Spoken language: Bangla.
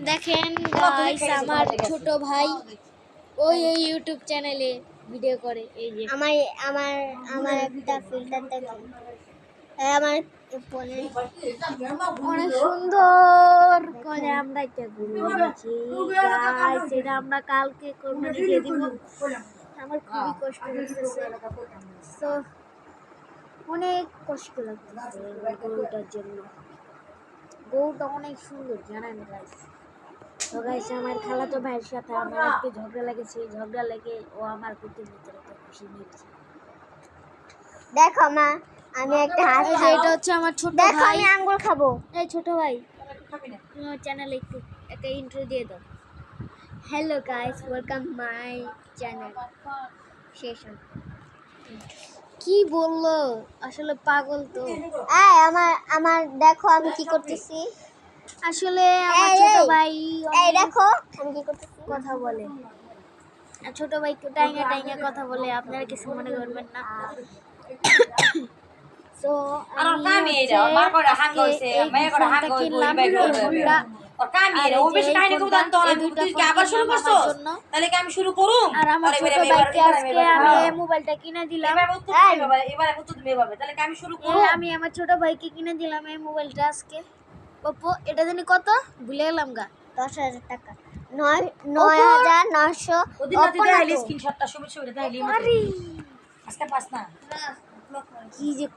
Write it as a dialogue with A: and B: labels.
A: দেখেন গাইস আমার ছোট ভাই ওই ইউটিউব চ্যানেলে ভিডিও করে। এই যে
B: আমার আমার আমার একটা ফিল্টার দেখেন, আমার ফোনে
A: অনেক সুন্দর করে আমরা একটা ঘুরে নিয়েছি গাইস। এটা আমরা কালকে কোরবানি দিয়ে দিব। আমার খুবই কষ্ট লাগতেছে, তো অনেক কষ্ট লাগতেছে গরুটার জন্য। গরুটা অনেক সুন্দর জানেন গাইস। তো গাইস আমার খালাতো ভাইয়ের সাথে আমার একটু ঝগড়া লেগেছে, ঝগড়া লেগে ও আমার প্রতি ভিতরে একটা খুশি নিয়েছে।
B: দেখো মা, আমি একটা হাত
A: এই যে এটা হচ্ছে আমার ছোট
B: দেখো,
A: ভাই।
B: আমি আঙ্গুর খাবো।
A: এই ছোট ভাই, তুমি আমার চ্যানেলে একটু একটা ইন্ট্রো দিয়ে দাও।
B: Hello guys, welcome my channel. শেষ
A: কি বললো আসলে পাগল তো।
B: এই আমার আমার দেখো আমি কি করতেছি।
A: আসলে আমার
B: এই,
A: ছোট
B: এই,
A: ভাই
B: এই দেখো আমি কি করতেছি।
A: কথা বলে, আর ছোট ভাই একটু টাইঙা টাইঙা কথা বলে, আপনারা কিছু মনে করবেন না। তো আমি হচ্ছে আজকে এই ফোনটা কিনলাম, এই ফোনটা আর আমার ছোট ভাইকে আজকে আমি এই মোবাইলটা কিনে দিলাম। আমি আমার ছোট ভাইকে কিনে দিলাম এই মোবাইলটা আজকে। ওপো, এটা জানি কত ভুলে গেলাম গা।
B: 10,000 টাকা, 9,900।
A: কি যে